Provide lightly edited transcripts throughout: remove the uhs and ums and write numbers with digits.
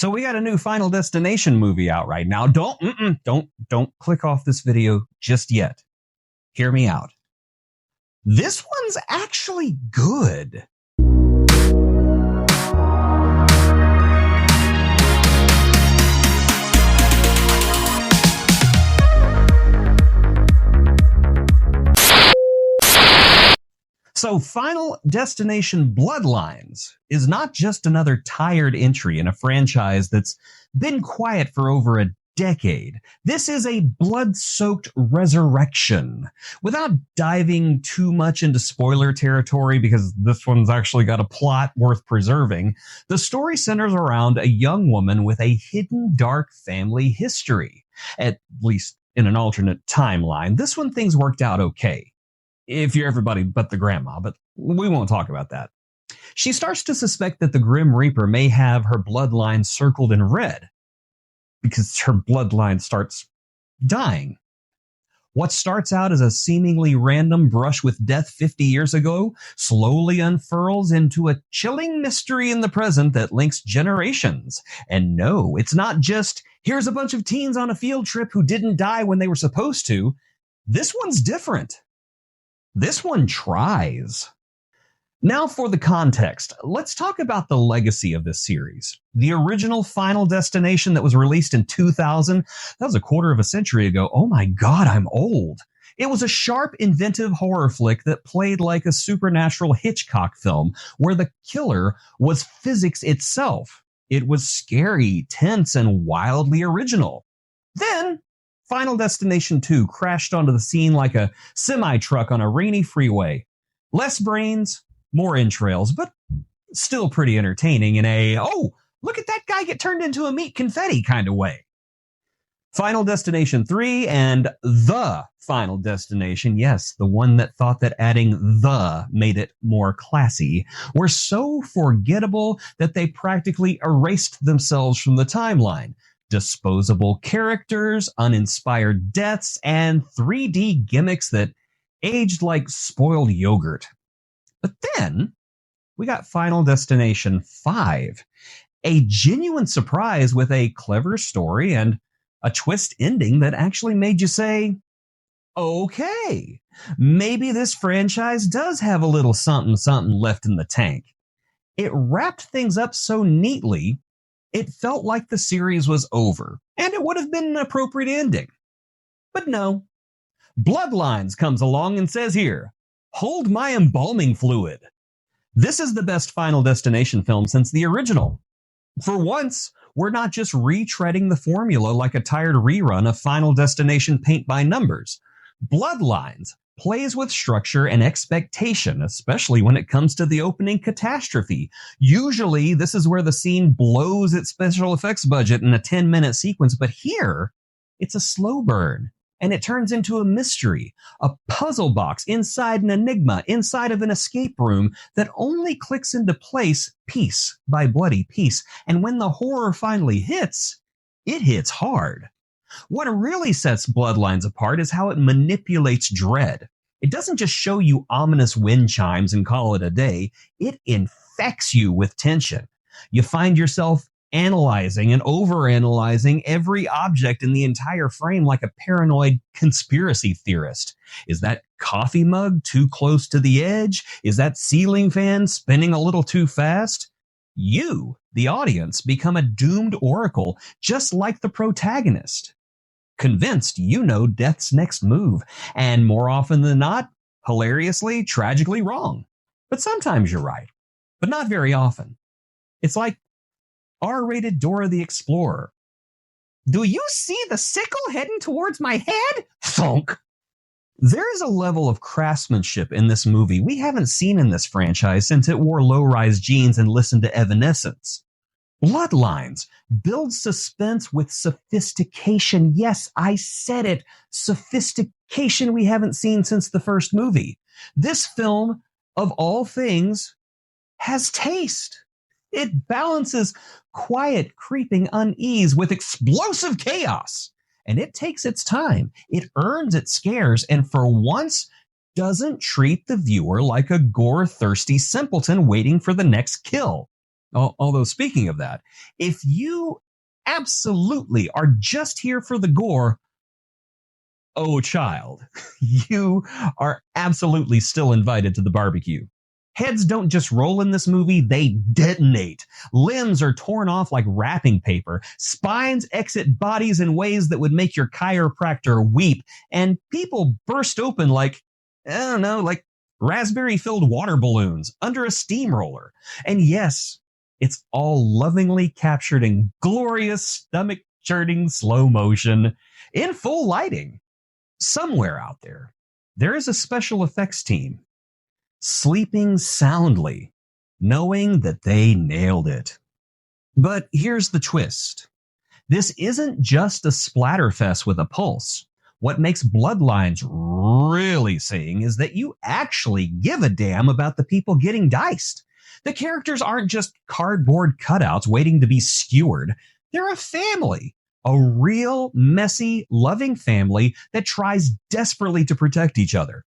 So we got a new Final Destination movie out right now. Don't click off this video just yet. Hear me out. This one's actually good. So Final Destination Bloodlines is not just another tired entry in a franchise that's been quiet for over a decade. This is a blood-soaked resurrection. Without diving too much into spoiler territory, because this one's actually got a plot worth preserving, the story centers around a young woman with a hidden dark family history. At least in an alternate timeline. This one things worked out okay. If you're everybody but the grandma, but we won't talk about that. She starts to suspect that the Grim Reaper may have her bloodline circled in red because her bloodline starts dying. What starts out as a seemingly random brush with death 50 years ago slowly unfurls into a chilling mystery in the present that links generations. And no, it's not just, here's a bunch of teens on a field trip who didn't die when they were supposed to. This one's different. This one tries. Now for the context, let's talk about the legacy of this series. The original Final Destination that was released in 2000, that was a quarter of a century ago. Oh my God, I'm old. It was a sharp, inventive horror flick that played like a supernatural Hitchcock film where the killer was physics itself. It was scary, tense, and wildly original. Then Final Destination 2 crashed onto the scene like a semi-truck on a rainy freeway. Less brains, more entrails, but still pretty entertaining in a, oh, look at that guy get turned into a meat confetti kind of way. Final Destination 3 and The Final Destination, yes, the one that thought that adding the made it more classy, were so forgettable that they practically erased themselves from the timeline. Disposable characters, uninspired deaths, and 3D gimmicks that aged like spoiled yogurt. But then we got Final Destination 5, a genuine surprise with a clever story and a twist ending that actually made you say, okay, maybe this franchise does have a little something left in the tank. It wrapped things up so neatly it felt like the series was over, and it would have been an appropriate ending. But no. Bloodlines comes along and says here, hold my embalming fluid. This is the best Final Destination film since the original. For once, we're not just retreading the formula like a tired rerun of Final Destination paint by numbers. Bloodlines plays with structure and expectation, especially when it comes to the opening catastrophe. Usually, this is where the scene blows its special effects budget in a 10-minute sequence, but here, it's a slow burn, and it turns into a mystery, a puzzle box inside an enigma, inside of an escape room that only clicks into place piece by bloody piece. And when the horror finally hits, it hits hard. What really sets Bloodlines apart is how it manipulates dread. It doesn't just show you ominous wind chimes and call it a day. It infects you with tension. You find yourself analyzing and overanalyzing every object in the entire frame like a paranoid conspiracy theorist. Is that coffee mug too close to the edge? Is that ceiling fan spinning a little too fast? You, the audience, become a doomed oracle just like the protagonist. Convinced you know death's next move, and more often than not, hilariously, tragically wrong. But sometimes you're right, but not very often. It's like R-rated Dora the Explorer. Do you see the sickle heading towards my head? Thunk! There is a level of craftsmanship in this movie we haven't seen in this franchise since it wore low-rise jeans and listened to Evanescence. Bloodlines builds suspense with sophistication. Yes, I said it. Sophistication we haven't seen since the first movie. This film, of all things, has taste. It balances quiet, creeping unease with explosive chaos. And it takes its time. It earns its scares, and for once, doesn't treat the viewer like a gore-thirsty simpleton waiting for the next kill. Although speaking of that, if you absolutely are just here for the gore, oh child, you are absolutely still invited to the barbecue. Heads don't just roll in this movie, they detonate. Limbs are torn off like wrapping paper. Spines exit bodies in ways that would make your chiropractor weep. And people burst open like, I don't know, like raspberry-filled water balloons under a steamroller. And yes, it's all lovingly captured in glorious, stomach-churning slow motion in full lighting. Somewhere out there, there is a special effects team sleeping soundly, knowing that they nailed it. But here's the twist. This isn't just a splatterfest with a pulse. What makes Bloodlines really sing is that you actually give a damn about the people getting diced. The characters aren't just cardboard cutouts waiting to be skewered. They're a family. A real, messy, loving family that tries desperately to protect each other.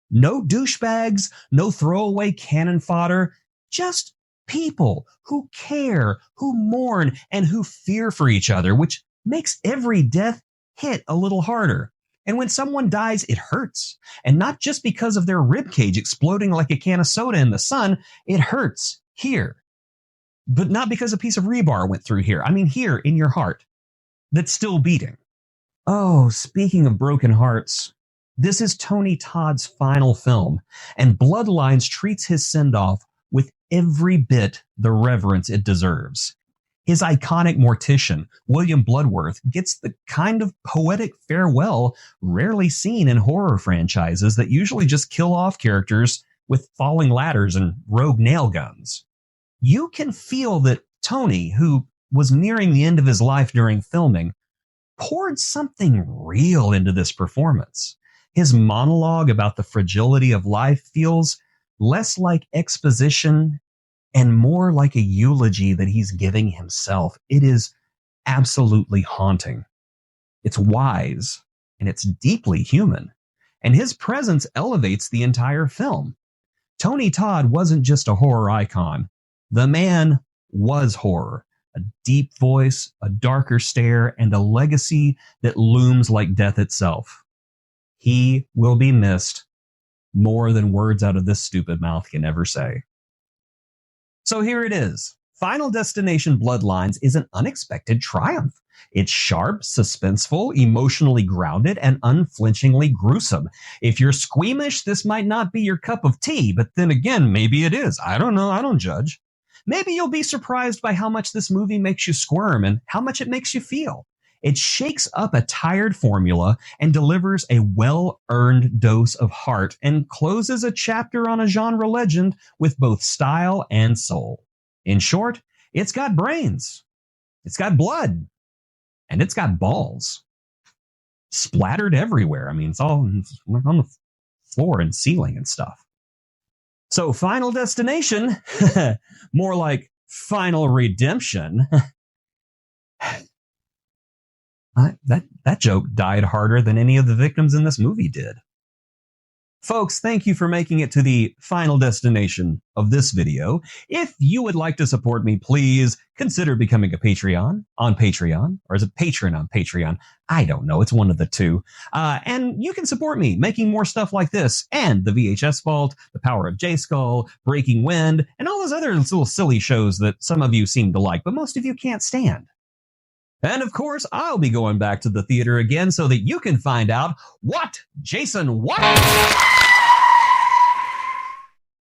No douchebags, no throwaway cannon fodder, just people who care, who mourn, and who fear for each other, which makes every death hit a little harder. And when someone dies, it hurts. And not just because of their ribcage exploding like a can of soda in the sun, it hurts here. But not because a piece of rebar went through here. I mean here in your heart that's still beating. Oh, speaking of broken hearts, this is Tony Todd's final film, and Bloodlines treats his send-off with every bit the reverence it deserves. His iconic mortician, William Bloodworth, gets the kind of poetic farewell rarely seen in horror franchises that usually just kill off characters with falling ladders and rogue nail guns. You can feel that Tony, who was nearing the end of his life during filming, poured something real into this performance. His monologue about the fragility of life feels less like exposition and more like a eulogy that he's giving himself. It is absolutely haunting. It's wise, and it's deeply human. And his presence elevates the entire film. Tony Todd wasn't just a horror icon. The man was horror. A deep voice, a darker stare, and a legacy that looms like death itself. He will be missed more than words out of this stupid mouth can ever say. So here it is. Final Destination Bloodlines is an unexpected triumph. It's sharp, suspenseful, emotionally grounded, and unflinchingly gruesome. If you're squeamish, this might not be your cup of tea, but then again, maybe it is. I don't know. I don't judge. Maybe you'll be surprised by how much this movie makes you squirm and how much it makes you feel. It shakes up a tired formula and delivers a well-earned dose of heart and closes a chapter on a genre legend with both style and soul. In short, it's got brains, it's got blood, and it's got balls. Splattered everywhere. I mean, it's all on the floor and ceiling and stuff. So Final Destination, more like Final Redemption. That joke died harder than any of the victims in this movie did. Folks, thank you for making it to the final destination of this video. If you would like to support me, please consider becoming a Patreon on Patreon, or is it patron on Patreon? I don't know. It's one of the two. And you can support me making more stuff like this and the VHS Vault, The Power of J-Skull, Breaking Wind, and all those other little silly shows that some of you seem to like, but most of you can't stand. And of course, I'll be going back to the theater again so that you can find out what Jason what?